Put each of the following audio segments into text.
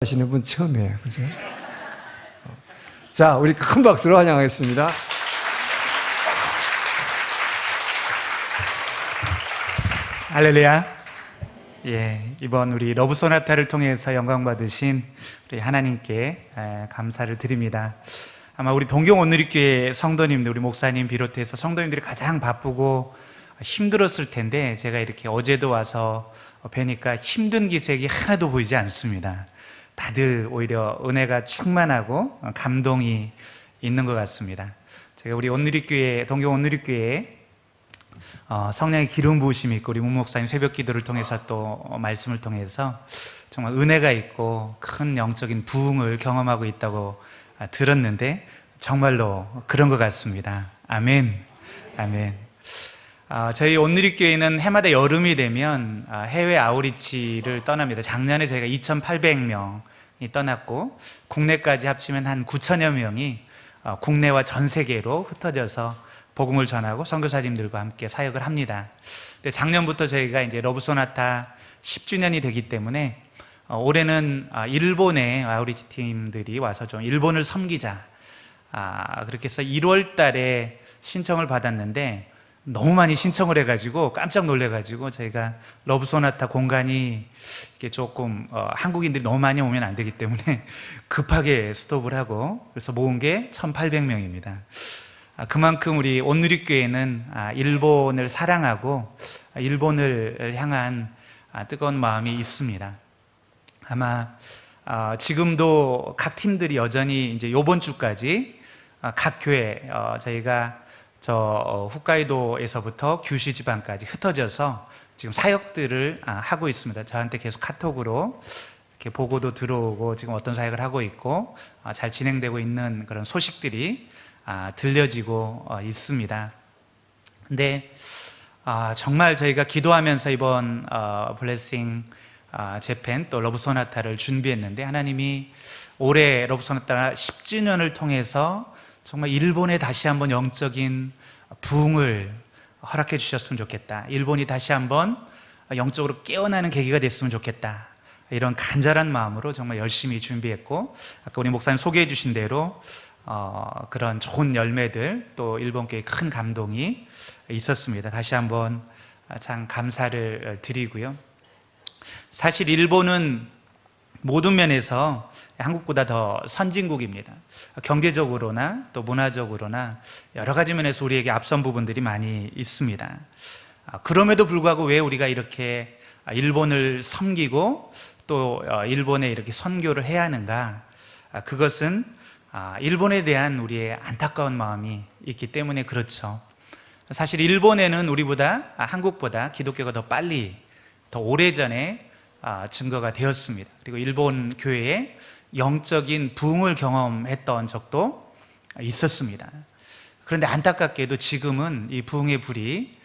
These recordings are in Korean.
하시는 분 처음이에요. 그죠? 자, 우리 큰 박수로 환영하겠습니다. 할렐루야. 이번 우리 러브 소나타를 통해서 영광 받으신 우리 하나님께 감사를 드립니다. 아마 우리 동경 온누리교회 성도님들, 우리 목사님 비롯해서 성도님들이 가장 바쁘고 힘들었을 텐데, 제가 이렇게 어제도 와서 뵈니까 힘든 기색이 하나도 보이지 않습니다. 다들 오히려 은혜가 충만하고 감동이 있는 것 같습니다. 제가 우리 온누리교회, 동경 온누리교회 성령의 기름 부으심이 있고, 우리 문 목사님 새벽 기도를 통해서 또 말씀을 통해서 정말 은혜가 있고 큰 영적인 부흥을 경험하고 있다고 들었는데, 정말로 그런 것 같습니다. 아멘. 아멘. 저희 온누리교회는 해마다 여름이 되면 해외 아우리치를 떠납니다. 작년에 저희가 2,800명이 떠났고, 국내까지 합치면 한 9,000여 명이 국내와 전 세계로 흩어져서 복음을 전하고 선교사님들과 함께 사역을 합니다. 근데 작년부터 저희가 이제 러브 소나타 10주년이 되기 때문에 올해는 일본의 아우리치 팀들이 와서 좀 일본을 섬기자, 그렇게 해서 1월 달에 신청을 받았는데 너무 많이 신청을 해가지고 깜짝 놀래가지고, 저희가 러브 소나타 공간이 이게 조금 한국인들이 너무 많이 오면 안 되기 때문에 급하게 스톱을 하고, 그래서 모은 게 1,800명입니다. 그만큼 우리 온누리교회는 일본을 사랑하고 일본을 향한 뜨거운 마음이 있습니다. 아마 지금도 각 팀들이 여전히 이제 이번 주까지 각 교회, 저희가 홋카이도에서부터 규슈 지방까지 흩어져서 지금 사역들을 하고 있습니다. 저한테 계속 카톡으로 이렇게 보고도 들어오고, 지금 어떤 사역을 하고 있고 잘 진행되고 있는 그런 소식들이 들려지고 있습니다. 근데 정말 저희가 기도하면서 이번 블레싱 재팬 또 러브 소나타를 준비했는데, 하나님이 올해 러브 소나타 10주년을 통해서 정말 일본에 다시 한번 영적인 부흥을 허락해 주셨으면 좋겠다, 일본이 다시 한번 영적으로 깨어나는 계기가 됐으면 좋겠다, 이런 간절한 마음으로 정말 열심히 준비했고, 아까 우리 목사님 소개해 주신 대로 그런 좋은 열매들, 또 일본 교회에 큰 감동이 있었습니다. 다시 한번 참 감사를 드리고요. 사실 일본은 모든 면에서 한국보다 더 선진국입니다. 경제적으로나 또 문화적으로나 여러 가지 면에서 우리에게 앞선 부분들이 많이 있습니다. 그럼에도 불구하고 왜 우리가 이렇게 일본을 섬기고 또 일본에 이렇게 선교를 해야 하는가? 그것은 일본에 대한 우리의 안타까운 마음이 있기 때문에 그렇죠. 사실 일본에는 우리보다, 한국보다 기독교가 더 빨리, 더 오래전에 증거가 되었습니다. 그리고 일본 교회에 영적인 부흥을 경험했던 적도 있었습니다. 그런데 안타깝게도 지금은 이 부흥의 불이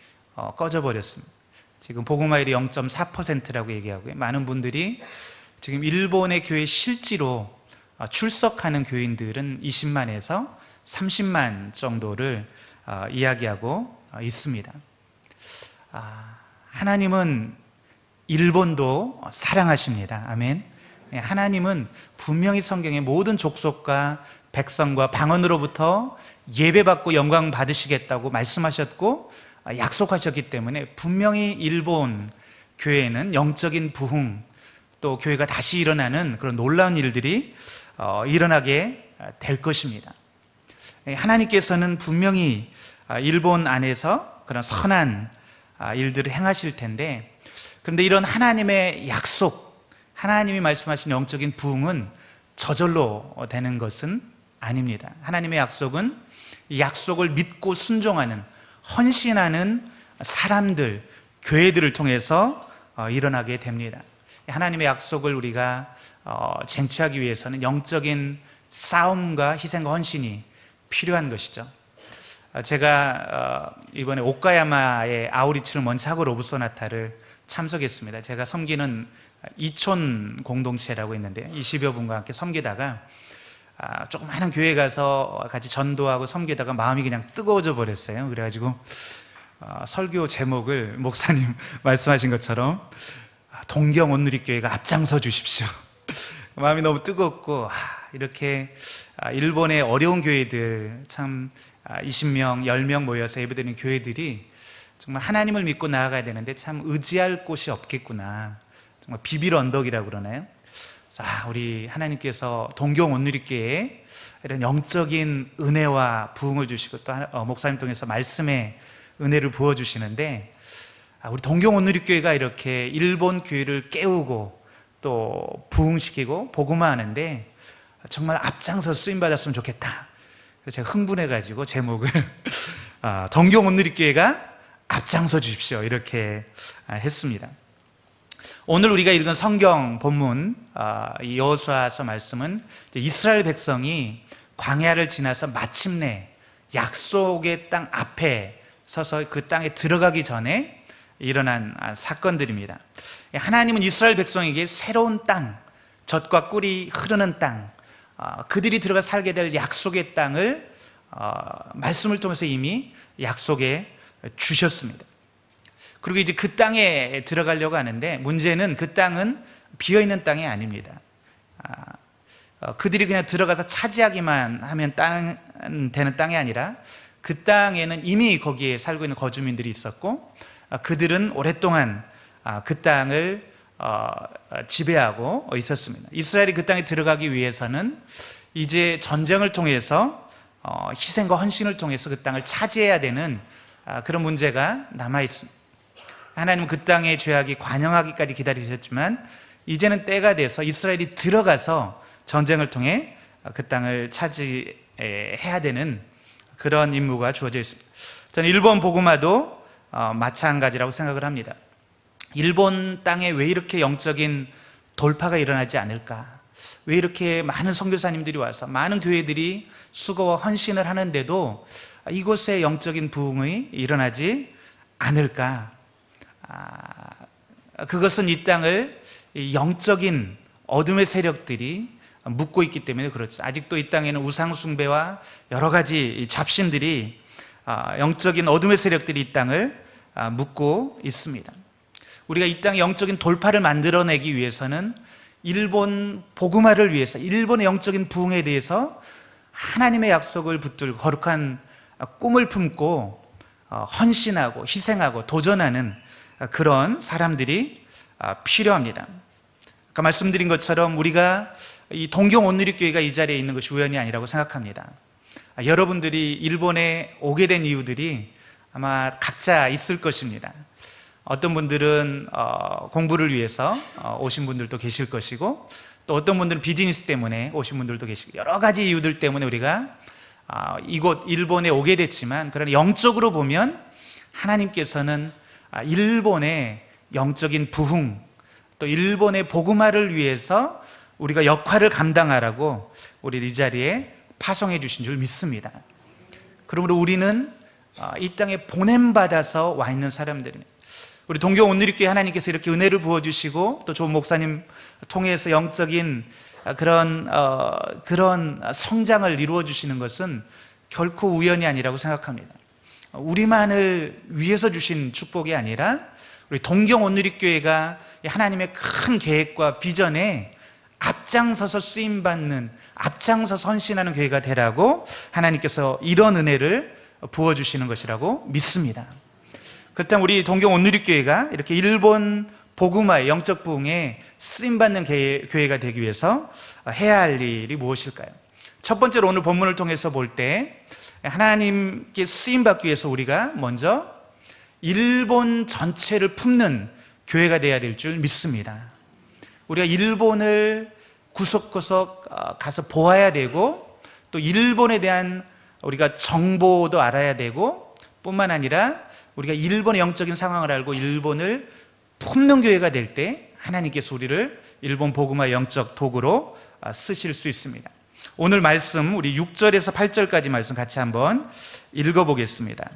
꺼져버렸습니다. 지금 복음화율이 0.4%라고 얘기하고요. 많은 분들이 지금 일본의 교회 실지로 출석하는 교인들은 20만에서 30만 정도를 이야기하고 있습니다. 하나님은 일본도 사랑하십니다. 아멘. 하나님은 분명히 성경에 모든 족속과 백성과 방언으로부터 예배받고 영광 받으시겠다고 말씀하셨고 약속하셨기 때문에, 분명히 일본 교회에는 영적인 부흥, 또 교회가 다시 일어나는 그런 놀라운 일들이 일어나게 될 것입니다. 하나님께서는 분명히 일본 안에서 그런 선한 일들을 행하실 텐데, 그런데 이런 하나님의 약속, 하나님이 말씀하신 영적인 부흥은 저절로 되는 것은 아닙니다. 하나님의 약속은 이 약속을 믿고 순종하는, 헌신하는 사람들, 교회들을 통해서 일어나게 됩니다. 하나님의 약속을 우리가 쟁취하기 위해서는 영적인 싸움과 희생과 헌신이 필요한 것이죠. 제가 이번에 오카야마의 아우리치를 먼저 하고 러브 소나타를 참석했습니다. 제가 섬기는 이촌 공동체라고 있는데 20여 분과 함께 섬기다가 조그마한 교회 가서 같이 전도하고 섬기다가 마음이 그냥 뜨거워져 버렸어요. 그래가지고 설교 제목을 목사님 말씀하신 것처럼 동경 온누리교회가 앞장서 주십시오. 마음이 너무 뜨겁고 이렇게 일본의 어려운 교회들 참 20명, 10명 모여서 예배드리는 교회들이 정말 하나님을 믿고 나아가야 되는데 참 의지할 곳이 없겠구나. 정말 비빌 언덕이라고 그러나요? 자, 우리 하나님께서 동경 온누리교회에 이런 영적인 은혜와 부흥을 주시고 또 목사님 통해서 말씀의 은혜를 부어주시는데 우리 동경 온누리교회가 이렇게 일본 교회를 깨우고 또 부흥시키고 복음화하는데 정말 앞장서 쓰임받았으면 좋겠다. 그래서 제가 흥분해가지고 제목을 동경 온누리교회가 앞장서 주십시오 이렇게 했습니다. 오늘 우리가 읽은 성경 본문 이 여호수아서 말씀은 이스라엘 백성이 광야를 지나서 마침내 약속의 땅 앞에 서서 그 땅에 들어가기 전에 일어난 사건들입니다. 하나님은 이스라엘 백성에게 새로운 땅, 젖과 꿀이 흐르는 땅, 그들이 들어가 살게 될 약속의 땅을 말씀을 통해서 이미 약속해 주셨습니다. 그리고 이제 그 땅에 들어가려고 하는데 문제는 그 땅은 비어있는 땅이 아닙니다. 그들이 그냥 들어가서 차지하기만 하면 되는 땅이 아니라 그 땅에는 이미 거기에 살고 있는 거주민들이 있었고 그들은 오랫동안 그 땅을 지배하고 있었습니다. 이스라엘이 그 땅에 들어가기 위해서는 이제 전쟁을 통해서 희생과 헌신을 통해서 그 땅을 차지해야 되는 그런 문제가 남아있습니다. 하나님은 그 땅의 죄악이 관영하기까지 기다리셨지만 이제는 때가 돼서 이스라엘이 들어가서 전쟁을 통해 그 땅을 차지해야 되는 그런 임무가 주어져 있습니다. 저는 일본 복음화도 마찬가지라고 생각을 합니다. 일본 땅에 왜 이렇게 영적인 돌파가 일어나지 않을까? 왜 이렇게 많은 선교사님들이 와서 많은 교회들이 수고와 헌신을 하는데도 이곳에 영적인 부흥이 일어나지 않을까? 그것은 이 땅을 영적인 어둠의 세력들이 묶고 있기 때문에 그렇죠. 아직도 이 땅에는 우상숭배와 여러 가지 잡신들이 영적인 어둠의 세력들이 이 땅을 묶고 있습니다. 우리가 이 땅의 영적인 돌파를 만들어내기 위해서는 일본 복음화를 위해서 일본의 영적인 부흥에 대해서 하나님의 약속을 붙들고 거룩한 꿈을 품고 헌신하고 희생하고 도전하는 그런 사람들이 필요합니다. 아까 말씀드린 것처럼 우리가 이 동경 온누리교회가 이 자리에 있는 것이 우연이 아니라고 생각합니다. 여러분들이 일본에 오게 된 이유들이 아마 각자 있을 것입니다. 어떤 분들은 공부를 위해서 오신 분들도 계실 것이고 또 어떤 분들은 비즈니스 때문에 오신 분들도 계시고 여러 가지 이유들 때문에 우리가 이곳 일본에 오게 됐지만 그러나 영적으로 보면 하나님께서는 일본의 영적인 부흥 또 일본의 복음화를 위해서 우리가 역할을 감당하라고 우리 이 자리에 파송해 주신 줄 믿습니다. 그러므로 우리는 이 땅에 보냄받아서 와 있는 사람들입니다. 우리 동경 온누리교회 하나님께서 이렇게 은혜를 부어주시고 또 좋은 목사님 통해서 영적인 그런 성장을 이루어 주시는 것은 결코 우연이 아니라고 생각합니다. 우리만을 위해서 주신 축복이 아니라 우리 동경 온누리교회가 하나님의 큰 계획과 비전에 앞장서서 쓰임받는 앞장서서 헌신하는 교회가 되라고 하나님께서 이런 은혜를 부어주시는 것이라고 믿습니다. 그렇다면 우리 동경 온누리교회가 이렇게 일본 복음화의 영적 부흥에 쓰임받는 교회가 되기 위해서 해야 할 일이 무엇일까요? 첫 번째로 오늘 본문을 통해서 볼 때 하나님께 쓰임받기 위해서 우리가 먼저 일본 전체를 품는 교회가 되어야 될 줄 믿습니다. 우리가 일본을 구석구석 가서 보아야 되고 또 일본에 대한 우리가 정보도 알아야 되고 뿐만 아니라 우리가 일본의 영적인 상황을 알고 일본을 품는 교회가 될 때 하나님께서 우리를 일본 복음화 영적 도구로 쓰실 수 있습니다. 오늘 말씀 우리 6절에서 8절까지 말씀 같이 한번 읽어보겠습니다.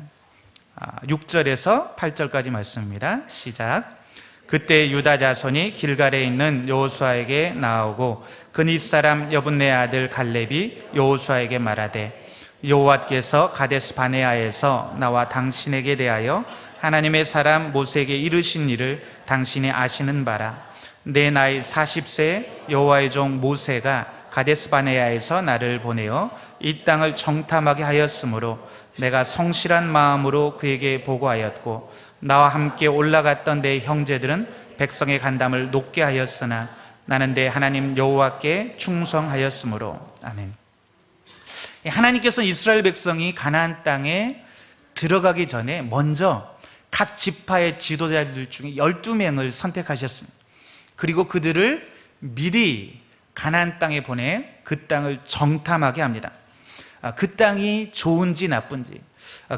6절에서 8절까지 말씀입니다. 시작. 그때 유다 자손이 길갈에 있는 여호수아에게 나오고 그닛 사람 여분네 아들 갈렙이 여호수아에게 말하되 여호와께서 가데스 바네아에서 나와 당신에게 대하여 하나님의 사람 모세에게 이르신 일을 당신이 아시는 바라. 내 나이 40세 여호와의 종 모세가 가데스바네아에서 나를 보내어 이 땅을 정탐하게 하였으므로 내가 성실한 마음으로 그에게 보고하였고 나와 함께 올라갔던 내 형제들은 백성의 간담을 높게 하였으나 나는 내 하나님 여호와께 충성하였으므로. 아멘. 하나님께서 이스라엘 백성이 가나안 땅에 들어가기 전에 먼저 각 지파의 지도자들 중에 12명을 선택하셨습니다. 그리고 그들을 미리 가나안 땅에 보내 그 땅을 정탐하게 합니다. 그 땅이 좋은지 나쁜지,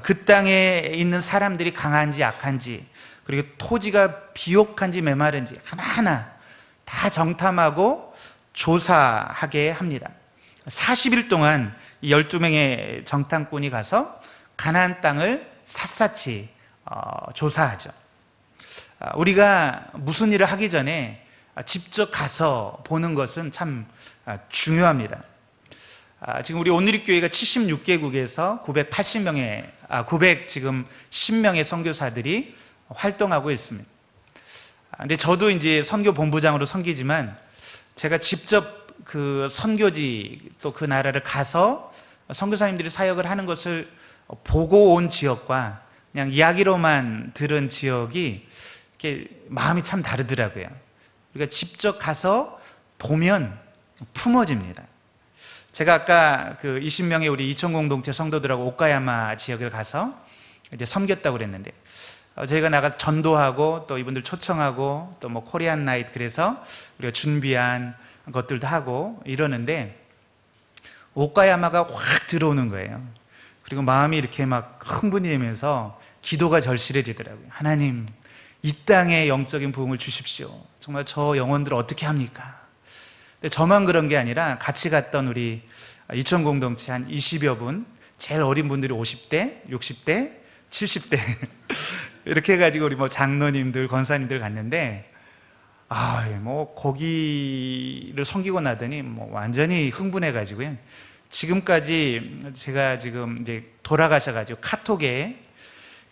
그 땅에 있는 사람들이 강한지 약한지, 그리고 토지가 비옥한지 메마른지 하나하나 다 정탐하고 조사하게 합니다. 40일 동안 이 12명의 정탐꾼이 가서 가나안 땅을 샅샅이 조사하죠. 우리가 무슨 일을 하기 전에 직접 가서 보는 것은 참 중요합니다. 지금 우리 온누리교회가 76개국에서 910명의 선교사들이 활동하고 있습니다. 근데 저도 이제 선교 본부장으로 섬기지만 제가 직접 그 선교지 또 그 나라를 가서 선교사님들이 사역을 하는 것을 보고 온 지역과 그냥 이야기로만 들은 지역이 이렇게 마음이 참 다르더라고요. 우리가 직접 가서 보면 품어집니다. 제가 아까 그 20명의 우리 이천 공동체 성도들하고 오카야마 지역을 가서 이제 섬겼다고 그랬는데 저희가 나가서 전도하고 또 이분들 초청하고 또 뭐 코리안 나이트 그래서 우리가 준비한 것들도 하고 이러는데 오카야마가 확 들어오는 거예요. 그리고 마음이 이렇게 막 흥분이 되면서 기도가 절실해지더라고요. 하나님, 이 땅에 영적인 부흥을 주십시오. 정말 저 영혼들을 어떻게 합니까? 근데 저만 그런 게 아니라 같이 갔던 우리 이천 공동체 한 20여 분, 제일 어린 분들이 50대, 60대, 70대 이렇게 해가지고 우리 뭐 장로님들, 권사님들 갔는데 뭐 거기를 섬기고 나더니 뭐 완전히 흥분해가지고요. 지금까지 제가 지금 이제 돌아가셔가지고 카톡에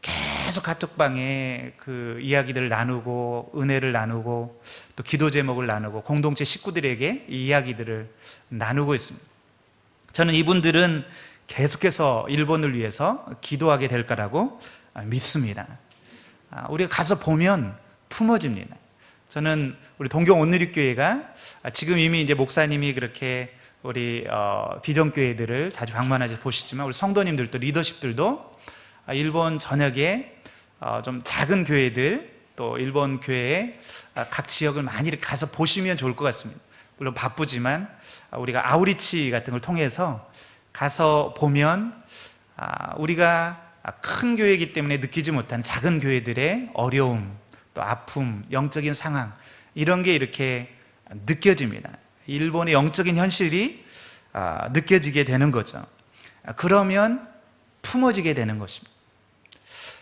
계속 카톡방에 그 이야기들을 나누고 은혜를 나누고 또 기도 제목을 나누고 공동체 식구들에게 이 이야기들을 나누고 있습니다. 저는 이분들은 계속해서 일본을 위해서 기도하게 될 거라고 믿습니다. 우리가 가서 보면 품어집니다. 저는 우리 동경 온누리교회가 지금 이미 이제 목사님이 그렇게 우리 비전교회들을 자주 방문하셔서 보시지만 우리 성도님들도 리더십들도 일본 전역에 좀 작은 교회들 또 일본 교회의 각 지역을 많이 이렇게 가서 보시면 좋을 것 같습니다. 물론 바쁘지만 우리가 아우리치 같은 걸 통해서 가서 보면 우리가 큰 교회이기 때문에 느끼지 못하는 작은 교회들의 어려움 또 아픔, 영적인 상황 이런 게 이렇게 느껴집니다. 일본의 영적인 현실이 느껴지게 되는 거죠. 그러면 품어지게 되는 것입니다.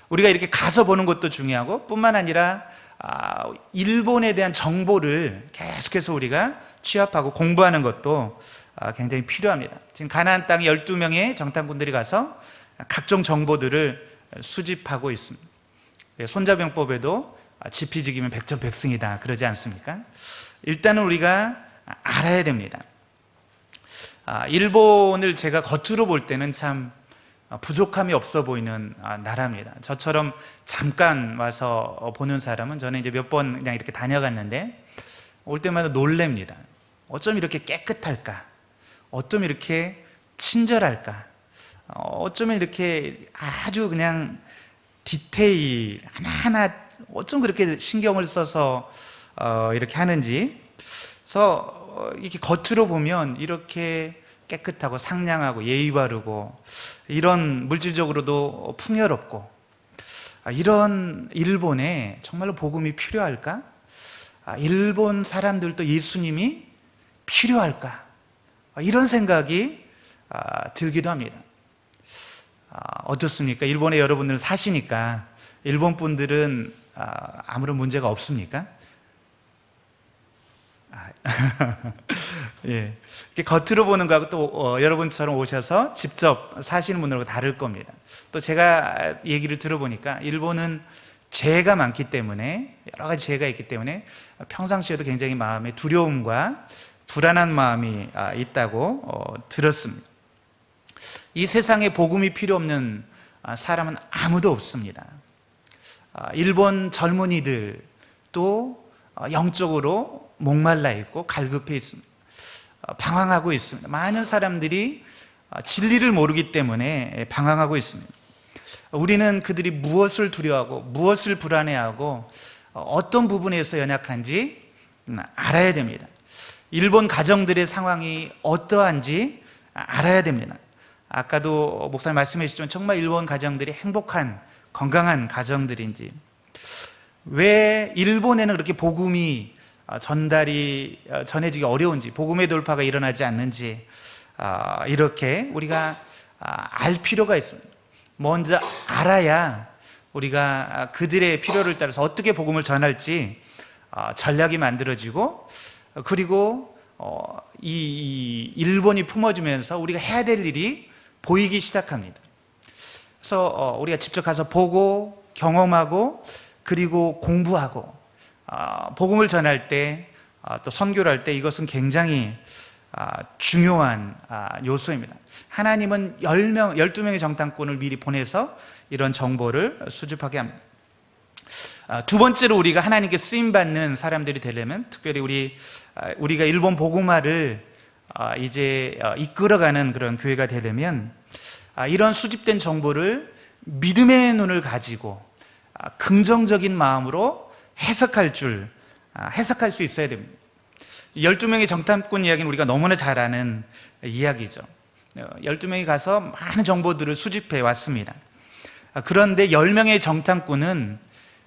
우리가 이렇게 가서 보는 것도 중요하고 뿐만 아니라 일본에 대한 정보를 계속해서 우리가 취합하고 공부하는 것도 굉장히 필요합니다. 지금 가나안 땅에 12명의 정탐꾼들이 가서 각종 정보들을 수집하고 있습니다. 손자병법에도 지피지기면 백전백승이다 그러지 않습니까? 일단은 우리가 알아야 됩니다. 일본을 제가 겉으로 볼 때는 참 부족함이 없어 보이는 나라입니다. 저처럼 잠깐 와서 보는 사람은 저는 이제 몇 번 그냥 이렇게 다녀갔는데 올 때마다 놀랍니다. 어쩜 이렇게 깨끗할까? 어쩜 이렇게 친절할까? 어쩌면 이렇게 아주 그냥 디테일 하나하나 어쩜 그렇게 신경을 써서 이렇게 하는지. 그래서 이렇게 겉으로 보면 이렇게 깨끗하고 상냥하고 예의 바르고 이런 물질적으로도 풍요롭고 이런 일본에 정말로 복음이 필요할까? 일본 사람들도 예수님이 필요할까? 이런 생각이 들기도 합니다. 어떻습니까? 일본에 여러분들은 사시니까 일본 분들은 아무런 문제가 없습니까? 예. 겉으로 보는 거하고 또 여러분처럼 오셔서 직접 사시는 분들하고 다를 겁니다. 또 제가 얘기를 들어보니까 일본은 재해가 많기 때문에, 여러 가지 재해가 있기 때문에 평상시에도 굉장히 마음에 두려움과 불안한 마음이 있다고 들었습니다. 이 세상에 복음이 필요 없는 사람은 아무도 없습니다. 일본 젊은이들도 영적으로 목말라 있고 갈급해 있습니다. 방황하고 있습니다. 많은 사람들이 진리를 모르기 때문에 방황하고 있습니다. 우리는 그들이 무엇을 두려워하고 무엇을 불안해하고 어떤 부분에서 연약한지 알아야 됩니다. 일본 가정들의 상황이 어떠한지 알아야 됩니다. 아까도 목사님 말씀해 주셨지만 정말 일본 가정들이 행복한 건강한 가정들인지, 왜 일본에는 그렇게 복음이 전해지기 어려운지, 복음의 돌파가 일어나지 않는지 이렇게 우리가 알 필요가 있습니다. 먼저 알아야 우리가 그들의 필요를 따라서 어떻게 복음을 전할지 전략이 만들어지고, 그리고 이 일본이 품어주면서 우리가 해야 될 일이 보이기 시작합니다. 그래서 우리가 직접 가서 보고 경험하고 그리고 공부하고 복음을 전할 때, 또 선교를 할 때 이것은 굉장히 중요한 요소입니다. 하나님은 12명의 정탐꾼을 미리 보내서 이런 정보를 수집하게 합니다. 두 번째로 우리가 하나님께 쓰임받는 사람들이 되려면, 특별히 우리가 일본 복음화를 이제 이끌어가는 그런 교회가 되려면, 이런 수집된 정보를 믿음의 눈을 가지고 긍정적인 마음으로 해석할 수 있어야 됩니다. 12명의 정탐꾼 이야기는 우리가 너무나 잘 아는 이야기죠. 12명이 가서 많은 정보들을 수집해 왔습니다. 그런데 10명의 정탐꾼은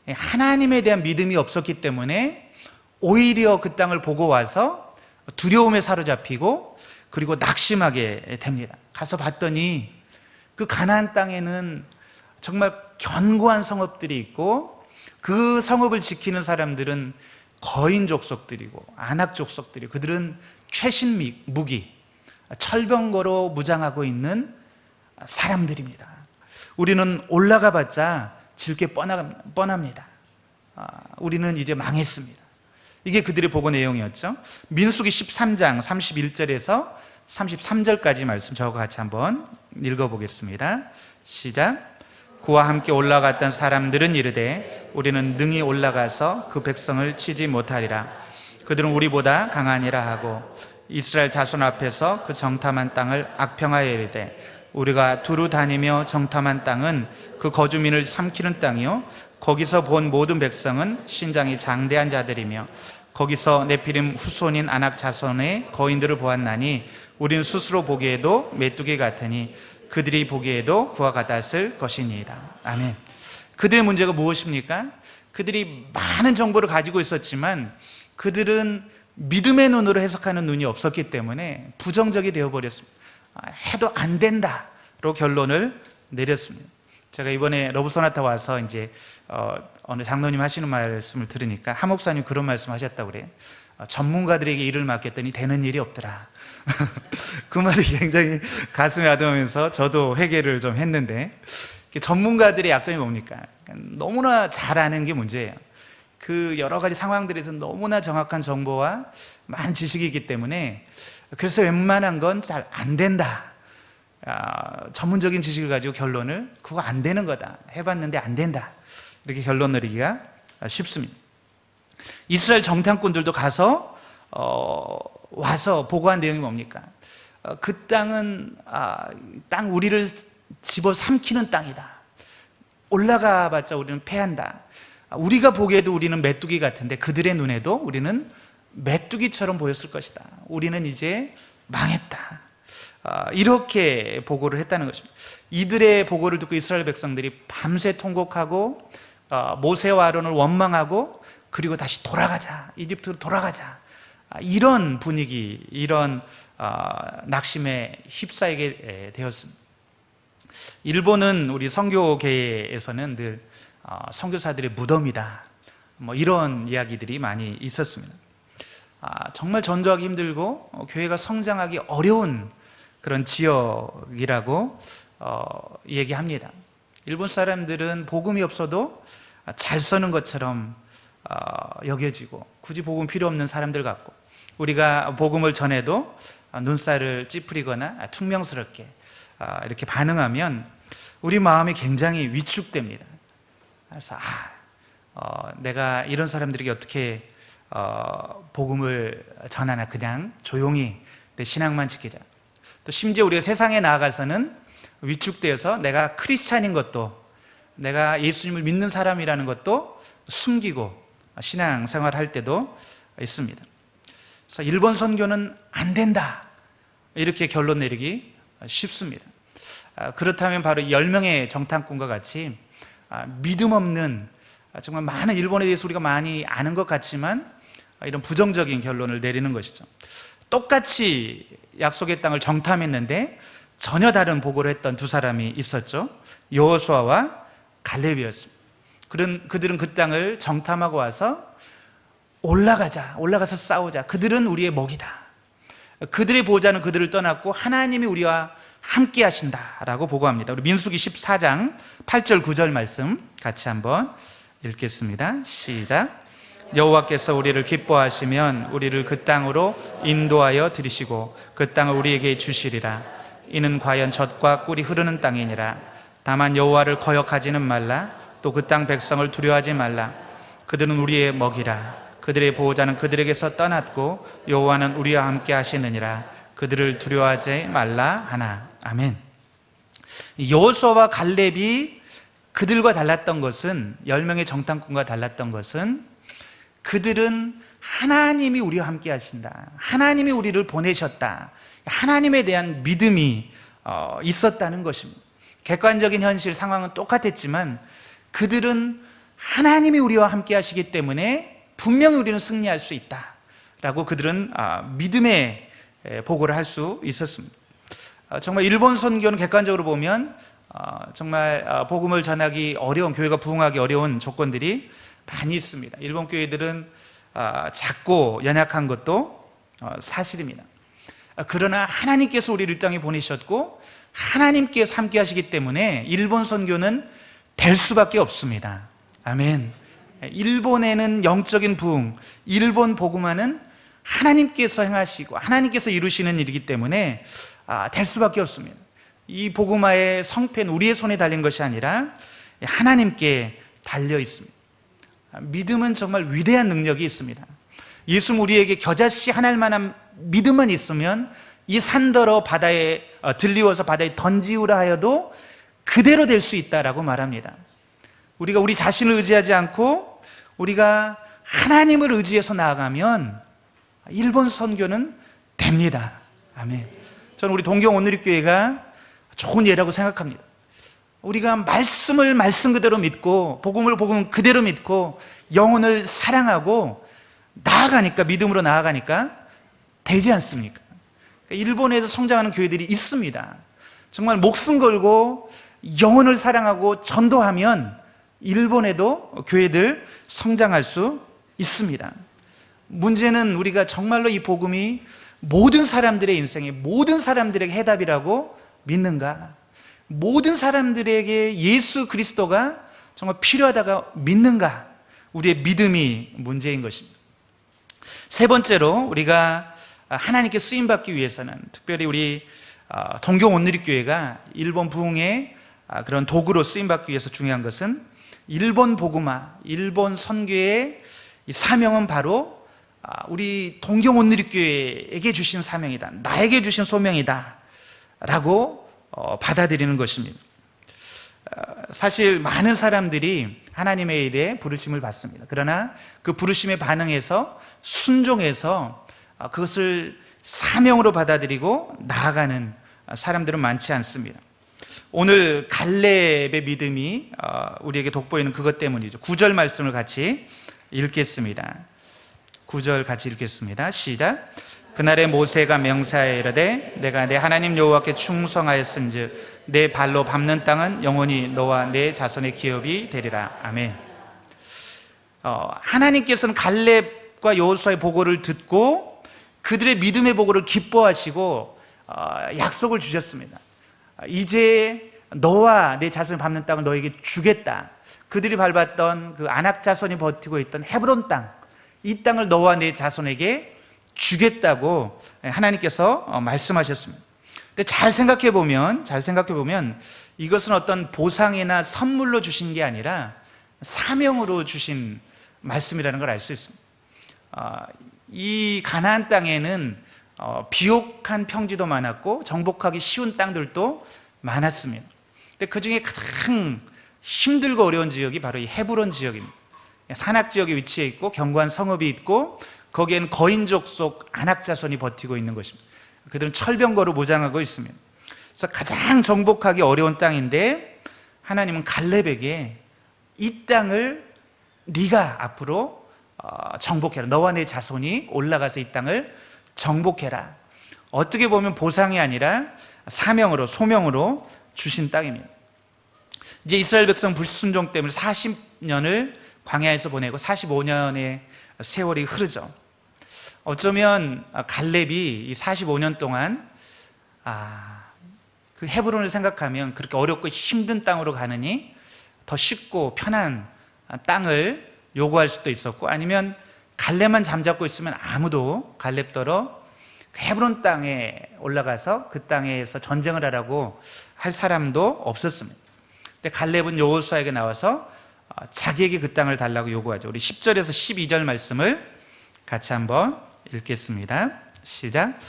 하나님에 대한 믿음이 없었기 때문에 오히려 그 땅을 보고 와서 두려움에 사로잡히고 그리고 낙심하게 됩니다. 가서 봤더니 그 가나안 땅에는 정말 견고한 성읍들이 있고, 그 성읍을 지키는 사람들은 거인 족속들이고 안악 족속들이고, 그들은 최신 무기, 철병거로 무장하고 있는 사람들입니다. 우리는 올라가 봤자 질 게 뻔합니다. 우리는 이제 망했습니다. 이게 그들의 보고 내용이었죠. 민수기 13장 31절에서 33절까지 말씀 저와 같이 한번 읽어보겠습니다. 시작. 그와 함께 올라갔던 사람들은 이르되 우리는 능히 올라가서 그 백성을 치지 못하리라. 그들은 우리보다 강하니라 하고 이스라엘 자손 앞에서 그 정탐한 땅을 악평하여 이르되 우리가 두루 다니며 정탐한 땅은 그 거주민을 삼키는 땅이요 거기서 본 모든 백성은 신장이 장대한 자들이며 거기서 네피림 후손인 아낙 자손의 거인들을 보았나니 우리는 스스로 보기에도 메뚜기 같으니 그들이 보기에도 그와 같았을 것이니이다. 아멘. 그들의 문제가 무엇입니까? 그들이 많은 정보를 가지고 있었지만 그들은 믿음의 눈으로 해석하는 눈이 없었기 때문에 부정적이 되어버렸습니다. 해도 안 된다로 결론을 내렸습니다. 제가 이번에 러브소나타 와서 이제 어느 장로님 하시는 말씀을 들으니까 하 목사님 그런 말씀 하셨다고 그래요. 전문가들에게 일을 맡겼더니 되는 일이 없더라. 그 말이 굉장히 가슴에 와닿으면서 저도 회개를 좀 했는데, 전문가들의 약점이 뭡니까? 너무나 잘 아는 게 문제예요. 그 여러 가지 상황들에서 너무나 정확한 정보와 많은 지식이 있기 때문에 그래서 웬만한 건 잘 안 된다. 전문적인 지식을 가지고 결론을 그거 안 되는 거다. 해봤는데 안 된다. 이렇게 결론 내리기가 쉽습니다. 이스라엘 정탐꾼들도 가서 와서 보고한 내용이 뭡니까? 그 땅은 땅 우리를 집어 삼키는 땅이다. 올라가 봤자 우리는 패한다. 우리가 보기에도 우리는 메뚜기 같은데 그들의 눈에도 우리는 메뚜기처럼 보였을 것이다. 우리는 이제 망했다. 이렇게 보고를 했다는 것입니다. 이들의 보고를 듣고 이스라엘 백성들이 밤새 통곡하고 모세와 아론을 원망하고 그리고 다시 돌아가자, 이집트로 돌아가자, 이런 분위기, 이런 낙심에 휩싸이게 되었습니다. 일본은 우리 선교계에서는 늘 선교사들의 무덤이다, 뭐 이런 이야기들이 많이 있었습니다. 정말 전도하기 힘들고 교회가 성장하기 어려운 그런 지역이라고 얘기합니다. 일본 사람들은 복음이 없어도 잘 서는 것처럼 여겨지고 굳이 복음 필요 없는 사람들 같고 우리가 복음을 전해도 눈살을 찌푸리거나 퉁명스럽게 이렇게 반응하면 우리 마음이 굉장히 위축됩니다. 그래서 내가 이런 사람들에게 어떻게 복음을 전하나 그냥 조용히 내 신앙만 지키자. 또 심지어 우리가 세상에 나아가서는 위축되어서 내가 크리스찬인 것도 내가 예수님을 믿는 사람이라는 것도 숨기고 신앙생활할 때도 있습니다. 그래서 일본 선교는 안 된다 이렇게 결론 내리기 쉽습니다. 그렇다면 바로 10명의 정탐꾼과 같이 믿음 없는 정말 많은 일본에 대해서 우리가 많이 아는 것 같지만 이런 부정적인 결론을 내리는 것이죠. 똑같이 약속의 땅을 정탐했는데 전혀 다른 보고를 했던 두 사람이 있었죠. 여호수아와 갈렙이었습니다. 그들은 그 땅을 정탐하고 와서 올라가서 싸우자. 그들은 우리의 먹이다. 그들의 보호자는 그들을 떠났고 하나님이 우리와 함께 하신다라고 보고합니다. 우리 민수기 14장 8절 9절 말씀 같이 한번 읽겠습니다. 시작. 여호와께서 우리를 기뻐하시면 우리를 그 땅으로 인도하여 들이시고 그 땅을 우리에게 주시리라. 이는 과연 젖과 꿀이 흐르는 땅이니라. 다만 여호와를 거역하지는 말라. 또 그 땅 백성을 두려워하지 말라. 그들은 우리의 먹이라. 그들의 보호자는 그들에게서 떠났고 여호와는 우리와 함께 하시느니라. 그들을 두려워하지 말라 하나. 아멘. 여호수아와 갈렙이 그들과 달랐던 것은 10명의 정탐꾼과 달랐던 것은 그들은 하나님이 우리와 함께 하신다. 하나님이 우리를 보내셨다. 하나님에 대한 믿음이 있었다는 것입니다. 객관적인 현실 상황은 똑같았지만 그들은 하나님이 우리와 함께 하시기 때문에 분명히 우리는 승리할 수 있다라고 그들은 믿음의 보고를 할 수 있었습니다. 정말 일본 선교는 객관적으로 보면 정말 복음을 전하기 어려운, 교회가 부흥하기 어려운 조건들이 많이 있습니다. 일본 교회들은 작고 연약한 것도 사실입니다. 그러나 하나님께서 우리를 이 땅에 보내셨고 하나님께서 함께 하시기 때문에 일본 선교는 될 수밖에 없습니다. 아멘. 일본에는 영적인 부흥, 일본 복음화는 하나님께서 행하시고 하나님께서 이루시는 일이기 때문에 될 수밖에 없습니다. 이 복음화의 성패는 우리의 손에 달린 것이 아니라 하나님께 달려 있습니다. 믿음은 정말 위대한 능력이 있습니다. 예수는 우리에게 겨자씨 하나일 만한 믿음만 있으면 이 산더러 바다에 들리워서 바다에 던지우라 하여도 그대로 될 수 있다라고 말합니다. 우리가 우리 자신을 의지하지 않고 우리가 하나님을 의지해서 나아가면 일본 선교는 됩니다. 아멘. 저는 우리 동경 온누리교회가 좋은 예라고 생각합니다. 우리가 말씀을 말씀 그대로 믿고 복음을 복음 그대로 믿고 영혼을 사랑하고 나아가니까, 믿음으로 나아가니까 되지 않습니까? 일본에도 성장하는 교회들이 있습니다. 정말 목숨 걸고 영혼을 사랑하고 전도하면 일본에도 교회들 성장할 수 있습니다. 문제는 우리가 정말로 이 복음이 모든 사람들의 인생에, 모든 사람들에게 해답이라고 믿는가? 모든 사람들에게 예수 그리스도가 정말 필요하다고 믿는가? 우리의 믿음이 문제인 것입니다. 세 번째로 우리가 하나님께 쓰임받기 위해서는, 특별히 우리 동경 온누리교회가 일본 부흥의 그런 도구로 쓰임받기 위해서 중요한 것은 일본 복음화, 일본 선교의 사명은 바로 우리 동경 온누리교회에게 주신 사명이다, 나에게 주신 소명이다 라고 받아들이는 것입니다. 사실 많은 사람들이 하나님의 일에 부르심을 받습니다. 그러나 그 부르심에 반응해서 순종해서 그것을 사명으로 받아들이고 나아가는 사람들은 많지 않습니다. 오늘 갈렙의 믿음이 우리에게 돋보이는 그것 때문이죠. 9절 말씀을 같이 읽겠습니다. 9절 같이 읽겠습니다. 시작. 그날에 모세가 명사에 이르되 내가 내 하나님 여호와께 충성하였은즉 내 발로 밟는 땅은 영원히 너와 내 자손의 기업이 되리라. 아멘. 하나님께서는 갈렙과 여호수아의 보고를 듣고 그들의 믿음의 보고를 기뻐하시고 약속을 주셨습니다. 이제 너와 내 자손을 밟는 땅을 너에게 주겠다. 그들이 밟았던 그 아낙 자손이 버티고 있던 헤브론 땅, 이 땅을 너와 내 자손에게 주겠다고 하나님께서 말씀하셨습니다. 근데 잘 생각해 보면 이것은 어떤 보상이나 선물로 주신 게 아니라 사명으로 주신 말씀이라는 걸 알 수 있습니다. 이 가나안 땅에는 비옥한 평지도 많았고 정복하기 쉬운 땅들도 많았습니다. 근데 그 중에 가장 힘들고 어려운 지역이 바로 이 헤브론 지역입니다. 산악 지역에 위치해 있고 견고한 성읍이 있고 거기에는 거인족 속 아낙 자손이 버티고 있는 것입니다. 그들은 철병거로 무장하고 있습니다. 그래서 가장 정복하기 어려운 땅인데 하나님은 갈렙에게 이 땅을 네가 앞으로 정복해라. 너와 내 자손이 올라가서 이 땅을 정복해라. 어떻게 보면 보상이 아니라 사명으로, 소명으로 주신 땅입니다. 이제 이스라엘 백성 불순종 때문에 40년을 광야에서 보내고 45년의 세월이 흐르죠. 어쩌면 갈렙이 이 45년 동안 그 헤브론을 생각하면 그렇게 어렵고 힘든 땅으로 가느니 더 쉽고 편한 땅을 요구할 수도 있었고, 아니면 갈렙만 잠잡고 있으면 아무도 갈렙더러 그 헤브론 땅에 올라가서 그 땅에서 전쟁을 하라고 할 사람도 없었습니다. 근데 갈렙은 여호수아에게 나와서 자기에게 그 땅을 달라고 요구하죠. 우리 10절에서 12절 말씀을 같이 한번 읽겠습니다. 시작.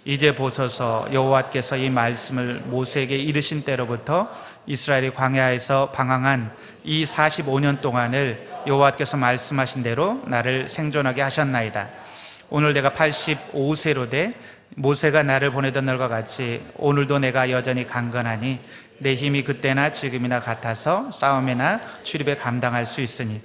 이제 보소서, 여호와께서 이 말씀을 모세에게 이르신 때로부터 이스라엘이 광야에서 방황한 이 45년 동안을 여호와께서 말씀하신 대로 나를 생존하게 하셨나이다. 오늘 내가 85세로 돼 모세가 나를 보내던 날과 같이 오늘도 내가 여전히 강건하니 내 힘이 그때나 지금이나 같아서 싸움이나 출입에 감당할 수 있으니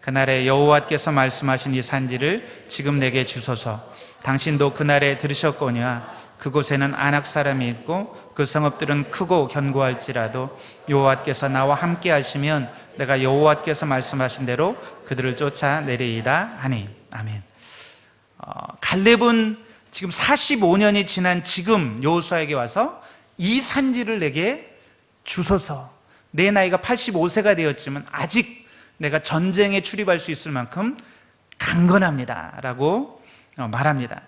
그날에 여호와께서 말씀하신 이 산지를 지금 내게 주소서. 당신도 그날에 들으셨거니와 그곳에는 아낙 사람이 있고 그 성읍들은 크고 견고할지라도 여호와께서 나와 함께 하시면 내가 여호와께서 말씀하신 대로 그들을 쫓아내리이다 하니. 아멘. 갈렙은 지금 45년이 지난 지금 여호수아에게 와서 이 산지를 내게 주소서. 내 나이가 85세가 되었지만 아직 내가 전쟁에 출입할 수 있을 만큼 강건합니다 라고 말합니다.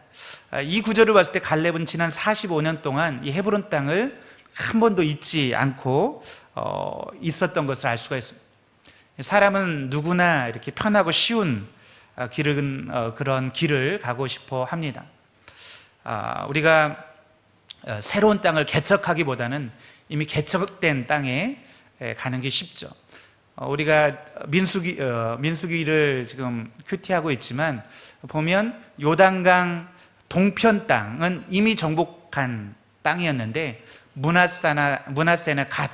이 구절을 봤을 때 갈렙은 지난 45년 동안 이 헤브론 땅을 한 번도 잊지 않고 있었던 것을 알 수가 있습니다. 사람은 누구나 이렇게 편하고 쉬운 그런 길을 가고 싶어 합니다. 우리가 새로운 땅을 개척하기보다는 이미 개척된 땅에 가는 게 쉽죠. 우리가 민수기를 지금 큐티하고 있지만 보면 요단강 동편 땅은 이미 정복한 땅이었는데 므낫세나 갓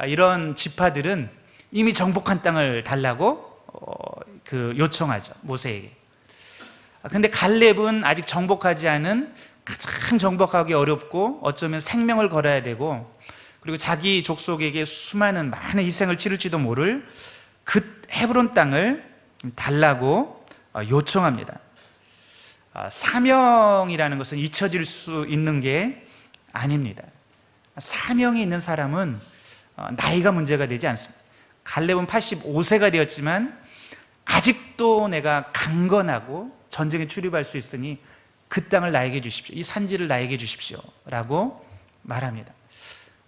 이런 지파들은 이미 정복한 땅을 달라고 요청하죠, 모세에게. 근데 갈렙은 아직 정복하지 않은 가장 정복하기 어렵고 어쩌면 생명을 걸어야 되고 그리고 자기 족속에게 많은 희생을 치를지도 모를 그 헤브론 땅을 달라고 요청합니다. 사명이라는 것은 잊혀질 수 있는 게 아닙니다. 사명이 있는 사람은 나이가 문제가 되지 않습니다. 갈렙은 85세가 되었지만 아직도 내가 강건하고 전쟁에 출입할 수 있으니 그 땅을 나에게 주십시오. 이 산지를 나에게 주십시오 라고 말합니다.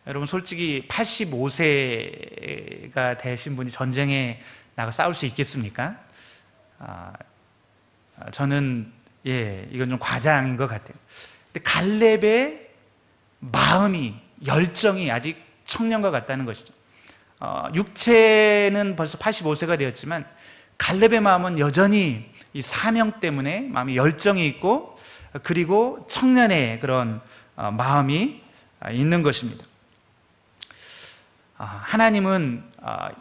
여러분 솔직히 85세가 되신 분이 전쟁에 나가 싸울 수 있겠습니까? 저는 이건 좀 과장인 것 같아요. 근데 갈렙의 마음이, 열정이 아직 청년과 같다는 것이죠. 육체는 벌써 85세가 되었지만 갈렙의 마음은 여전히 이 사명 때문에 마음이 열정이 있고 그리고 청년의 그런 마음이 있는 것입니다. 하나님은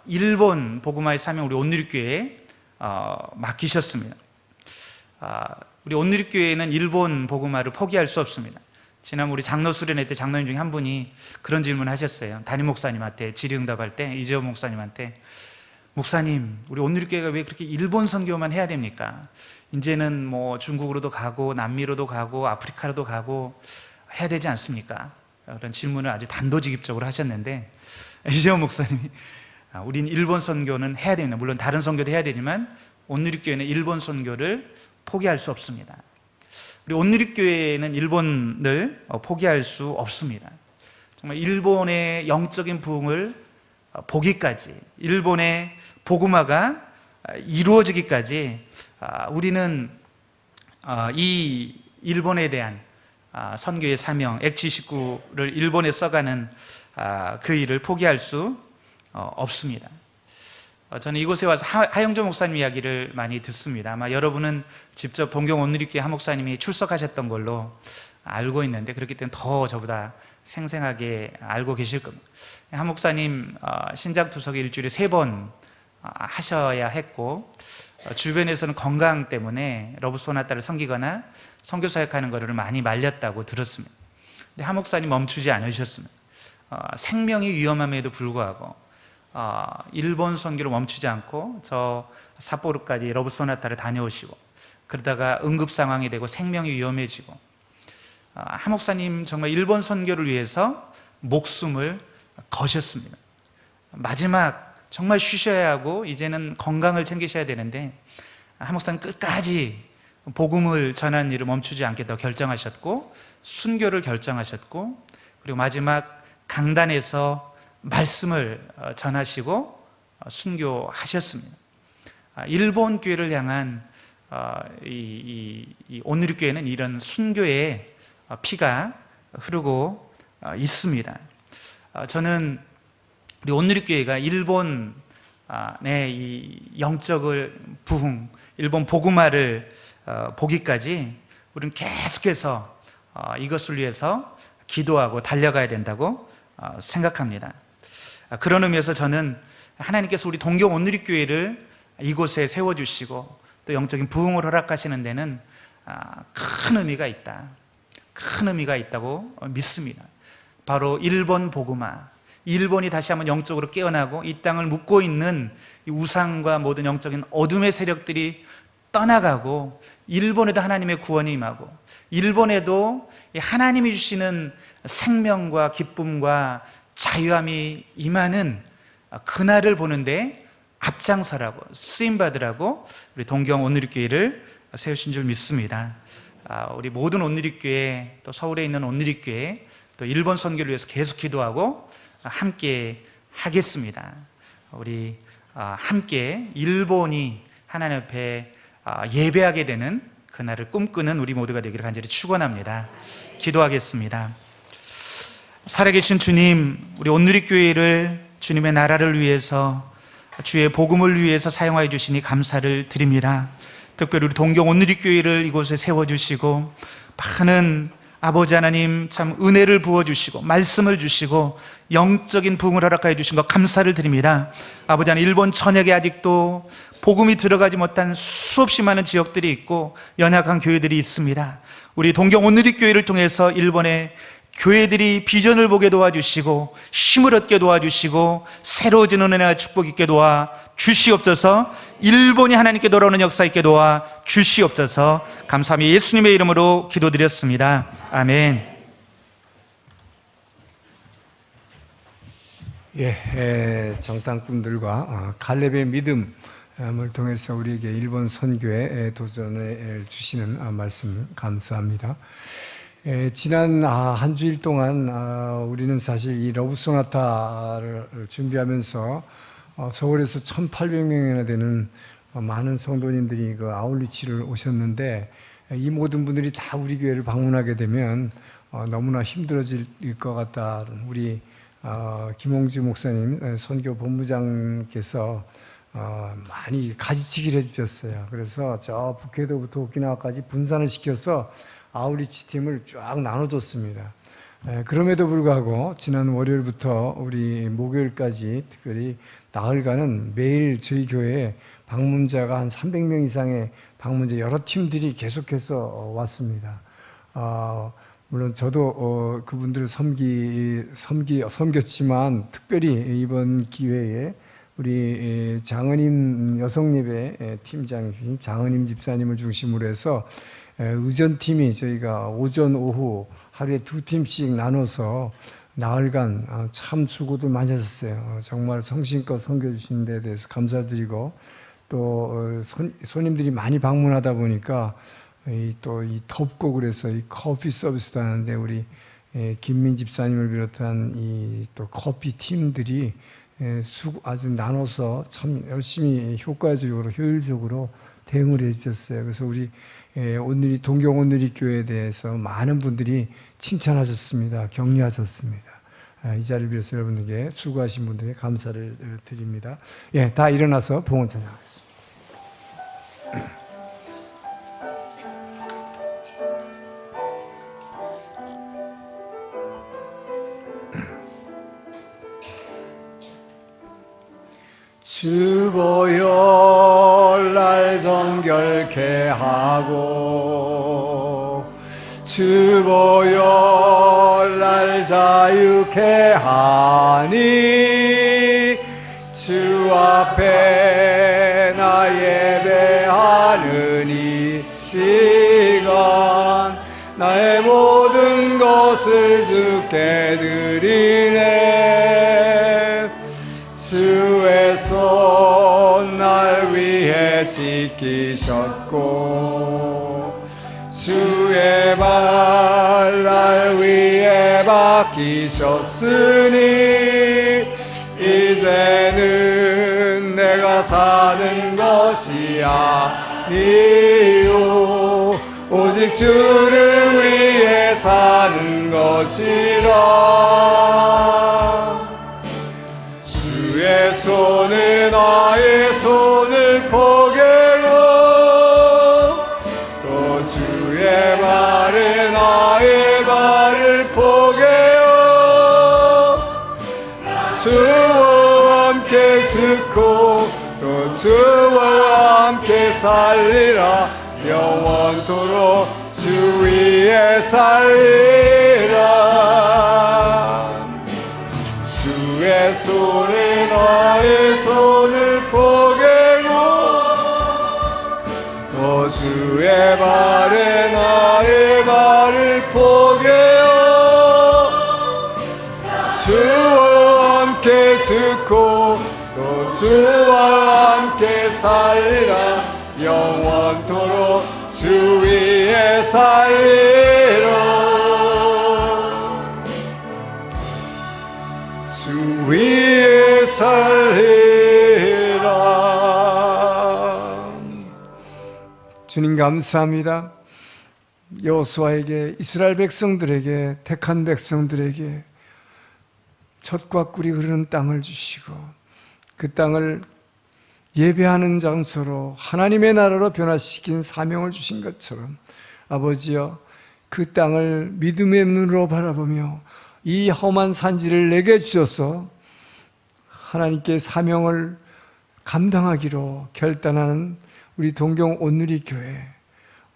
일본 복음화의 사명 우리 온누리교회에 맡기셨습니다. 우리 온누리교회는 일본 복음화를 포기할 수 없습니다. 지난 우리 장로 수련회 때 장로님 중에 한 분이 그런 질문을 하셨어요. 담임 목사님한테 질의응답할 때 이재호 목사님한테, 목사님 우리 온누리교회가 왜 그렇게 일본 선교만 해야 됩니까? 이제는 뭐 중국으로도 가고 남미로도 가고 아프리카로도 가고 해야 되지 않습니까? 그런 질문을 아주 단도직입적으로 하셨는데 이재호 목사님이 우린 일본 선교는 해야 됩니다. 물론 다른 선교도 해야 되지만 온누리교회는 일본 선교를 포기할 수 없습니다. 우리 온누리교회는 일본을 포기할 수 없습니다. 정말 일본의 영적인 부흥을 보기까지, 일본의 복음화가 이루어지기까지 우리는 이 일본에 대한 선교의 사명 X29를 일본에 써가는 그 일을 포기할 수 없습니다. 저는 이곳에 와서 하영조 목사님 이야기를 많이 듣습니다. 아마 여러분은 직접 동경 온누리교회 하 목사님이 출석하셨던 걸로 알고 있는데, 그렇기 때문에 더 저보다 생생하게 알고 계실 겁니다. 하 목사님 신작 투석을 일주일에 3번 하셔야 했고, 주변에서는 건강 때문에 러브소나타를 섬기거나 선교 사역하는 거를 많이 말렸다고 들었습니다. 근데 하 목사님 멈추지 않으셨습니다. 생명이 위험함에도 불구하고 일본 선교를 멈추지 않고 저 삿포로까지 러브소나타를 다녀오시고, 그러다가 응급 상황이 되고 생명이 위험해지고, 하 목사님 정말 일본 선교를 위해서 목숨을 거셨습니다. 마지막 정말 쉬셔야 하고 이제는 건강을 챙기셔야 되는데, 하 목사님 끝까지 복음을 전하는 일을 멈추지 않겠다고 결정하셨고, 순교를 결정하셨고, 그리고 마지막 강단에서 말씀을 전하시고 순교하셨습니다. 일본 교회를 향한 이 온누리교회는 이런 순교의 피가 흐르고 있습니다. 저는 우리 온누리교회가 일본의 이 영적을 부흥, 일본 복음화를 보기까지 우리는 계속해서 이것을 위해서 기도하고 달려가야 된다고 생각합니다. 그런 의미에서 저는 하나님께서 우리 동경 온누리교회를 이곳에 세워주시고 또 영적인 부흥을 허락하시는 데는 큰 의미가 있다. 큰 의미가 있다고 믿습니다. 바로 일본 복음화, 일본이 다시 한번 영적으로 깨어나고 이 땅을 묶고 있는 이 우상과 모든 영적인 어둠의 세력들이 떠나가고, 일본에도 하나님의 구원이 임하고, 일본에도 하나님이 주시는 생명과 기쁨과 자유함이 임하는 그날을 보는데 앞장서라고, 쓰임받으라고 우리 동경 온누리교회를 세우신 줄 믿습니다. 우리 모든 온누리교회, 또 서울에 있는 온누리교회, 또 일본 선교를 위해서 계속 기도하고 함께 하겠습니다. 우리 함께 일본이 하나님 앞에 예배하게 되는 그날을 꿈꾸는 우리 모두가 되기를 간절히 축원합니다. 기도하겠습니다. 살아계신 주님, 우리 온누리교회를 주님의 나라를 위해서, 주의 복음을 위해서 사용하여 주시니 감사를 드립니다. 특별히 우리 동경 온누리교회를 이곳에 세워주시고 많은 아버지 하나님 참 은혜를 부어주시고 말씀을 주시고 영적인 부흥을 허락하여 주신 것 감사를 드립니다. 아버지 하나님, 일본 전역에 아직도 복음이 들어가지 못한 수없이 많은 지역들이 있고 연약한 교회들이 있습니다. 우리 동경 온누리교회를 통해서 일본의 교회들이 비전을 보게 도와주시고 힘을 얻게 도와주시고 새로워지는 은혜와 축복 있게 도와주시옵소서. 일본이 하나님께 돌아오는 역사 있게 도와주시옵소서. 감사합니다. 예수님의 이름으로 기도드렸습니다. 아멘. 정탐꾼들과 갈렙의 믿음을 통해서 우리에게 일본 선교에 도전을 주시는 말씀 감사합니다. 지난 한 주일 동안 우리는 사실 이 러브소나타를 준비하면서 서울에서 1,800명이나 되는 많은 성도님들이 그 아울리치를 오셨는데, 이 모든 분들이 다 우리 교회를 방문하게 되면 너무나 힘들어질 것 같다. 우리 김홍주 목사님 선교 본부장께서 많이 가지치기를 해주셨어요. 그래서 저 북해도부터 오키나와까지 분산을 시켜서 아울리치 팀을 쫙 나눠줬습니다. 그럼에도 불구하고 지난 월요일부터 우리 목요일까지 특별히 나흘간은 매일 저희 교회에 방문자가 한 300명 이상의 방문자 여러 팀들이 계속해서 왔습니다. 물론 저도 그분들을 섬겼지만 특별히 이번 기회에 우리 장은임 여성예배 팀장이신 장은임 집사님을 중심으로 해서 의전팀이 저희가 오전 오후 하루에 2팀씩 나눠서 나흘간 참 수고들 많이 하셨어요. 정말 성심껏 섬겨주신 데 대해서 감사드리고, 또 손님들이 많이 방문하다 보니까 또 덥고 그래서 이 커피 서비스도 하는데 우리 김민 집사님을 비롯한 이 또 커피 팀들이 아주 나눠서 참 열심히 효과적으로 효율적으로 대응을 해주셨어요. 그래서 우리 동경 온누리 교회에 대해서 많은 분들이 칭찬하셨습니다. 격려하셨습니다. 이 자리를 빌어서 여러분들께 수고하신 분들에게 감사를 드립니다. 예, 다 일어나서 봉헌 찬양하겠습니다. 주보혈 날 정결케 하고 주보혈 날 자유케 하니 주 앞에 나 예배하는 이 시간 나의 모든 것을 주께 드리네. 주의 손 날 위해 지키셨고 주의 발 날 위해 박히셨으니 이제는 내가 사는 것이 아니요 오직 주를 위해 사는 것이라. 주의 손은 나의 손을 포개고 또 주의 발은 나의 발을 포개어 주와 함께 죽고 또 주와 함께 살리라. 영원토록 주 위에 살리라. 주의 손에 나의 손을 포개고 또 주의 발에 나의 발을 포개어 주와 함께 죽고 또 주와 함께 살리라. 영원토록 주 위에 살리라. 주 위에 살리라. 주님 감사합니다. 여호수아에게 이스라엘 백성들에게 택한 백성들에게 젖과 꿀이 흐르는 땅을 주시고 그 땅을 예배하는 장소로 하나님의 나라로 변화시킨 사명을 주신 것처럼 아버지여 그 땅을 믿음의 눈으로 바라보며 이 험한 산지를 내게 주셔서 하나님께 사명을 감당하기로 결단하는 우리 동경 온누리 교회,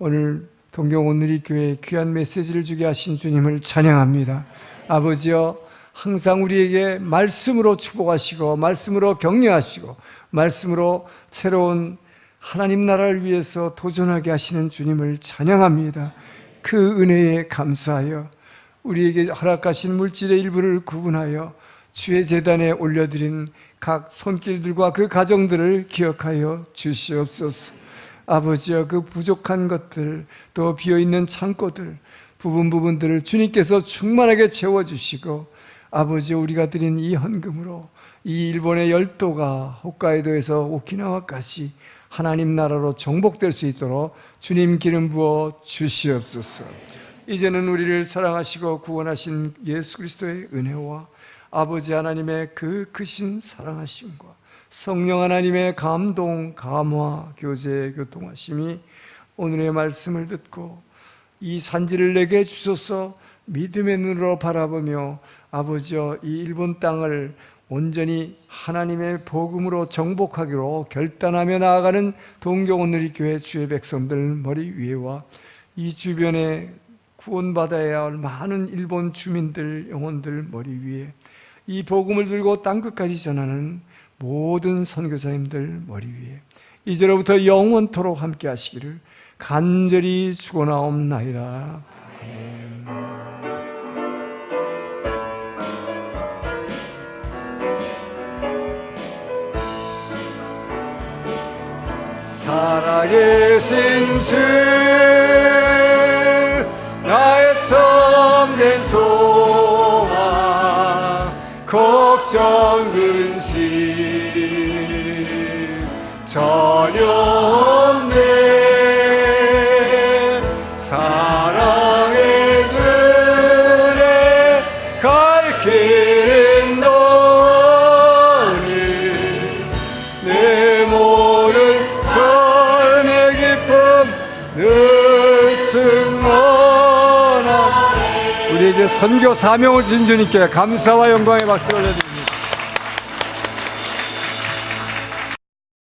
오늘 동경 온누리 교회에 귀한 메시지를 주게 하신 주님을 찬양합니다. 아버지여 항상 우리에게 말씀으로 축복하시고 말씀으로 격려하시고 말씀으로 새로운 하나님 나라를 위해서 도전하게 하시는 주님을 찬양합니다. 그 은혜에 감사하여 우리에게 허락하신 물질의 일부를 구분하여 주의 제단에 올려드린 각 손길들과 그 가정들을 기억하여 주시옵소서. 아버지여 그 부족한 것들 또 비어있는 창고들 부분들을 주님께서 충만하게 채워주시고 아버지 우리가 드린 이 헌금으로 이 일본의 열도가 홋카이도에서 오키나와까지 하나님 나라로 정복될 수 있도록 주님 기름 부어 주시옵소서. 이제는 우리를 사랑하시고 구원하신 예수 그리스도의 은혜와 아버지 하나님의 그 크신 사랑하심과 성령 하나님의 감동, 감화, 교제, 교통하심이 오늘의 말씀을 듣고 이 산지를 내게 주셔서 믿음의 눈으로 바라보며 아버지여 이 일본 땅을 온전히 하나님의 복음으로 정복하기로 결단하며 나아가는 동경 온누리 교회 주의 백성들 머리 위에와 이 주변에 구원받아야 할 많은 일본 주민들 영혼들 머리 위에 이 복음을 들고 땅끝까지 전하는 모든 선교사님들 머리 위에 이제로부터 영원토록 함께 하시기를 간절히 축원하옵나이다. 아멘. 살아계신 주 나의 참된 소망 걱정 근심 전혀 없네 사랑의 주내 갈 길은 너니 내 모든 삶의 기쁨 늘 충만하네 우리에게 선교 사명을 준 주님께 감사와 영광의 박수를 올려드립니다.